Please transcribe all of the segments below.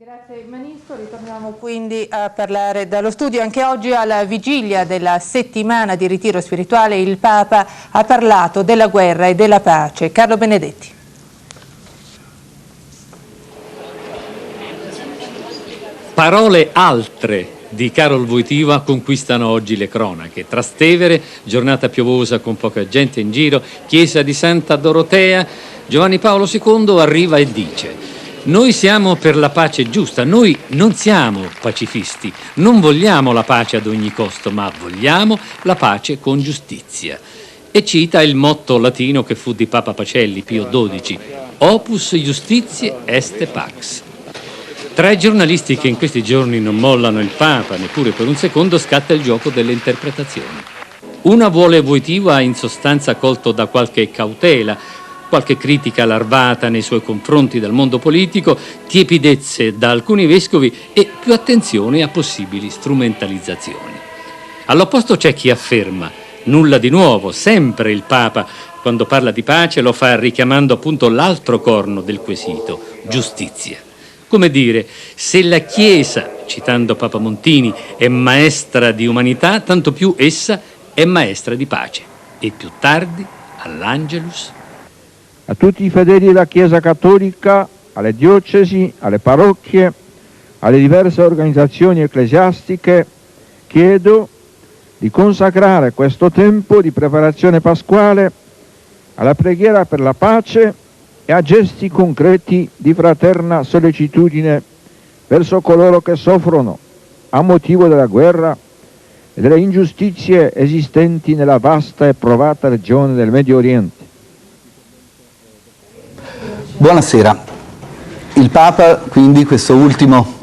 Grazie Ministro, ritorniamo quindi a parlare dallo studio. Anche oggi alla vigilia della settimana di ritiro spirituale il Papa ha parlato della guerra e della pace. Carlo Benedetti. Parole altre di Karol Wojtyła conquistano oggi le cronache. Trastevere, giornata piovosa con poca gente in giro, chiesa di Santa Dorotea, Giovanni Paolo II arriva e dice: noi siamo per la pace giusta, noi non siamo pacifisti, non vogliamo la pace ad ogni costo, ma vogliamo la pace con giustizia. E cita il motto latino che fu di Papa Pacelli, Pio XII, Opus Justitiae est Pax. Tra i giornalisti che in questi giorni non mollano il Papa neppure per un secondo scatta il gioco delle interpretazioni. Una vuole Wojtyła in sostanza colto da qualche cautela, qualche critica larvata nei suoi confronti dal mondo politico, tiepidezze da alcuni vescovi e più attenzione a possibili strumentalizzazioni. All'opposto c'è chi afferma: nulla di nuovo, sempre il Papa, quando parla di pace, lo fa richiamando appunto l'altro corno del quesito, giustizia. Come dire, se la Chiesa, citando Papa Montini, è maestra di umanità, tanto più essa è maestra di pace. E più tardi, all'Angelus: a tutti i fedeli della Chiesa Cattolica, alle diocesi, alle parrocchie, alle diverse organizzazioni ecclesiastiche, chiedo di consacrare questo tempo di preparazione pasquale alla preghiera per la pace e a gesti concreti di fraterna sollecitudine verso coloro che soffrono a motivo della guerra e delle ingiustizie esistenti nella vasta e provata regione del Medio Oriente. Buonasera. Il Papa, quindi, questo ultimo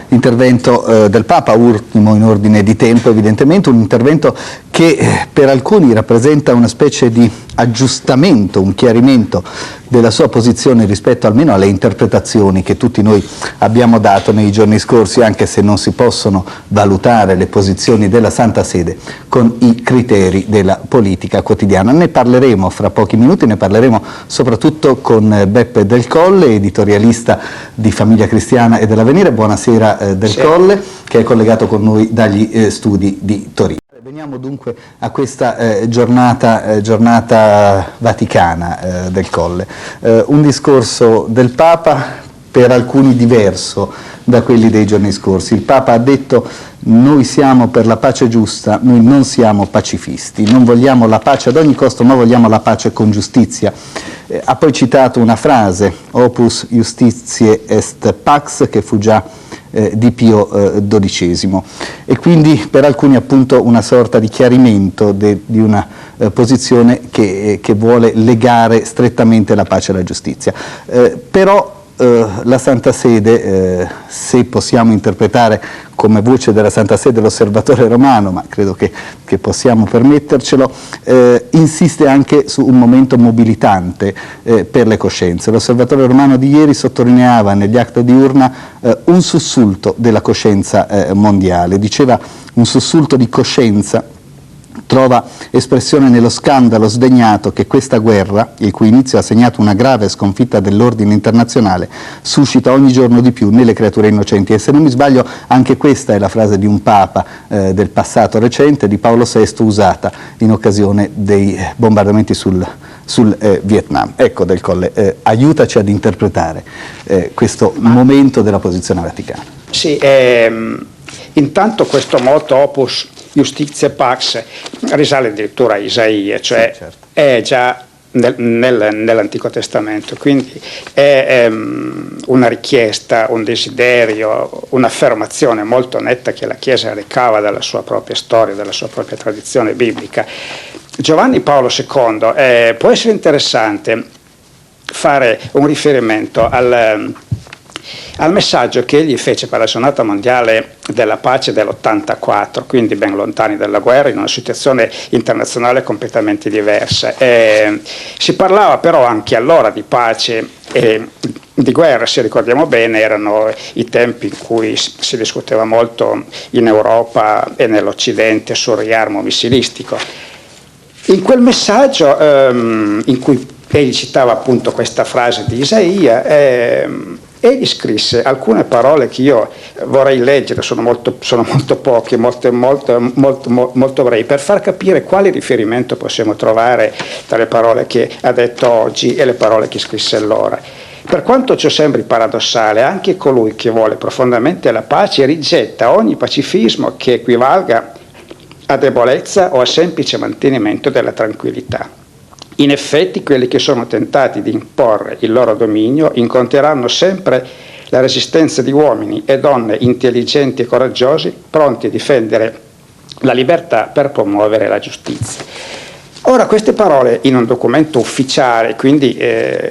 intervento del Papa, ultimo in ordine di tempo evidentemente, un intervento che per alcuni rappresenta una specie di aggiustamento, un chiarimento della sua posizione rispetto almeno alle interpretazioni che tutti noi abbiamo dato nei giorni scorsi, anche se non si possono valutare le posizioni della Santa Sede con i criteri della politica quotidiana. Ne parleremo fra pochi minuti, ne parleremo soprattutto con Beppe Del Colle, editorialista di Famiglia Cristiana e dell'Avvenire. Buonasera Del Colle, che è collegato con noi dagli studi di Torino. Veniamo dunque a questa giornata vaticana Del Colle, un discorso del Papa per alcuni diverso da quelli dei giorni scorsi. Il Papa ha detto: noi siamo per la pace giusta, noi non siamo pacifisti, non vogliamo la pace ad ogni costo, ma vogliamo la pace con giustizia. Ha poi citato una frase, Opus Justitiae est Pax, che fu già di Pio XII, e quindi per alcuni appunto una sorta di chiarimento di una posizione che vuole legare strettamente la pace alla giustizia. Però la Santa Sede, se possiamo interpretare come voce della Santa Sede l'Osservatore Romano, ma credo che possiamo permettercelo, insiste anche su un momento mobilitante per le coscienze. L'Osservatore Romano di ieri sottolineava negli Acta Diurna un sussulto della coscienza mondiale, diceva: un sussulto di coscienza trova espressione nello scandalo sdegnato che questa guerra, il cui inizio ha segnato una grave sconfitta dell'ordine internazionale, suscita ogni giorno di più nelle creature innocenti. E se non mi sbaglio, anche questa è la frase di un Papa del passato recente, di Paolo VI, usata in occasione dei bombardamenti sul Vietnam. Ecco, Del Colle, aiutaci ad interpretare questo momento della posizione vaticana. Sì, intanto questo motto Opus Justitiae Pax risale addirittura a Isaia, cioè certo. È già nell'Antico Testamento, quindi è una richiesta, un desiderio, un'affermazione molto netta che la Chiesa ricava dalla sua propria storia, dalla sua propria tradizione biblica. Giovanni Paolo II, può essere interessante fare un riferimento al messaggio che egli fece per la giornata mondiale della pace dell'84, quindi ben lontani dalla guerra, in una situazione internazionale completamente diversa. Si parlava però anche allora di pace e di guerra, se ricordiamo bene, erano i tempi in cui si discuteva molto in Europa e nell'Occidente sul riarmo missilistico. In quel messaggio in cui egli citava appunto questa frase di Isaia, egli scrisse alcune parole che io vorrei leggere, sono molto poche, molto brevi, per far capire quale riferimento possiamo trovare tra le parole che ha detto oggi e le parole che scrisse allora. Per quanto ciò sembri paradossale, anche colui che vuole profondamente la pace rigetta ogni pacifismo che equivalga a debolezza o a semplice mantenimento della tranquillità. In effetti, quelli che sono tentati di imporre il loro dominio incontreranno sempre la resistenza di uomini e donne intelligenti e coraggiosi, pronti a difendere la libertà per promuovere la giustizia. Ora, queste parole in un documento ufficiale, quindi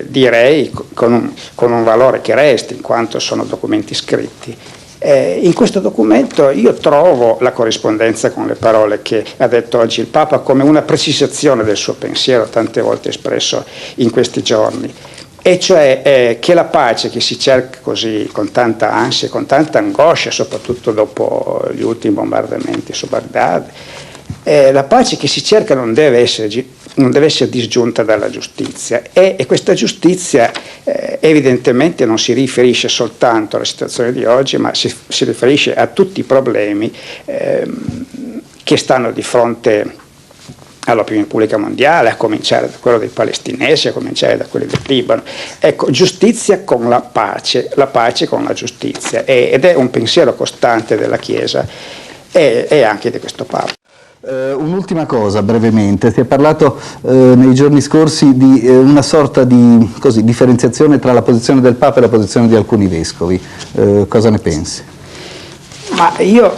direi con un valore che resta, in quanto sono documenti scritti, in questo documento io trovo la corrispondenza con le parole che ha detto oggi il Papa come una precisazione del suo pensiero tante volte espresso in questi giorni, e cioè che la pace che si cerca così con tanta ansia, con tanta angoscia, soprattutto dopo gli ultimi bombardamenti su Baghdad, la pace che si cerca non deve essere disgiunta dalla giustizia, e questa giustizia evidentemente non si riferisce soltanto alla situazione di oggi, ma si riferisce a tutti i problemi che stanno di fronte all'opinione pubblica mondiale, a cominciare da quello dei palestinesi, a cominciare da quelli del Libano. Ecco, giustizia con la pace con la giustizia, ed è un pensiero costante della Chiesa e anche di questo Papa. Un'ultima cosa, brevemente, si è parlato nei giorni scorsi di una sorta di differenziazione tra la posizione del Papa e la posizione di alcuni vescovi. Cosa ne pensi? Ma io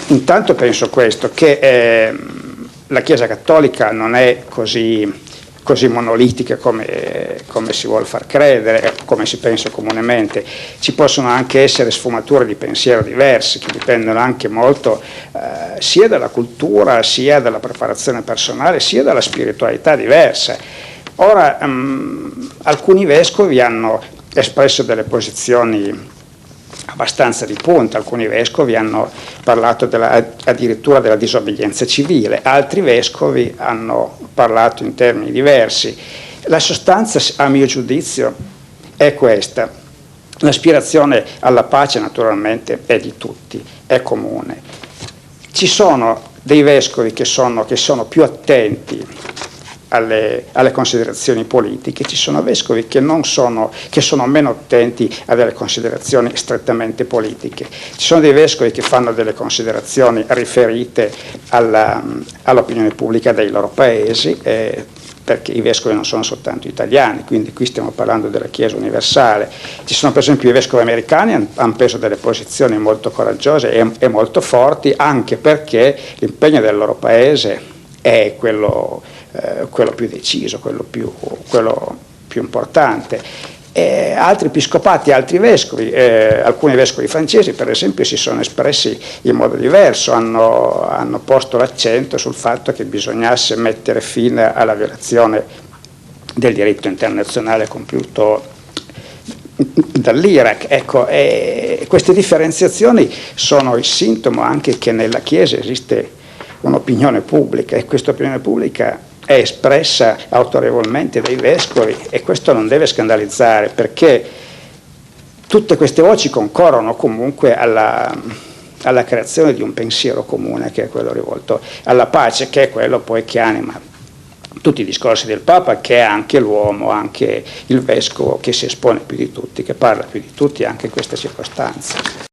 intanto penso questo, che la Chiesa Cattolica non è così monolitica come si vuol far credere, come si pensa comunemente. Ci possono anche essere sfumature di pensiero diverse, che dipendono anche molto sia dalla cultura, sia dalla preparazione personale, sia dalla spiritualità diversa. Ora, alcuni vescovi hanno espresso delle posizioni abbastanza di punta, alcuni vescovi hanno parlato addirittura della disobbedienza civile, altri vescovi hanno parlato in termini diversi. La sostanza, a mio giudizio, è questa: l'aspirazione alla pace naturalmente è di tutti, è comune. Ci sono dei vescovi che sono più attenti alle considerazioni politiche, ci sono vescovi che sono meno attenti a delle considerazioni strettamente politiche, ci sono dei vescovi che fanno delle considerazioni riferite all'opinione pubblica dei loro paesi, perché i vescovi non sono soltanto italiani, quindi qui stiamo parlando della Chiesa universale. Ci sono per esempio i vescovi americani che hanno preso delle posizioni molto coraggiose e molto forti, anche perché l'impegno del loro paese è quello più deciso, quello più importante. Altri episcopati, altri vescovi, alcuni vescovi francesi per esempio si sono espressi in modo diverso, hanno posto l'accento sul fatto che bisognasse mettere fine alla violazione del diritto internazionale compiuto dall'Iraq. Ecco, queste differenziazioni sono il sintomo anche che nella Chiesa esiste un'opinione pubblica, e questa opinione pubblica è espressa autorevolmente dai vescovi, e questo non deve scandalizzare, perché tutte queste voci concorrono comunque alla creazione di un pensiero comune, che è quello rivolto alla pace, che è quello poi che anima tutti i discorsi del Papa, che è anche l'uomo, anche il vescovo che si espone più di tutti, che parla più di tutti anche in queste circostanze.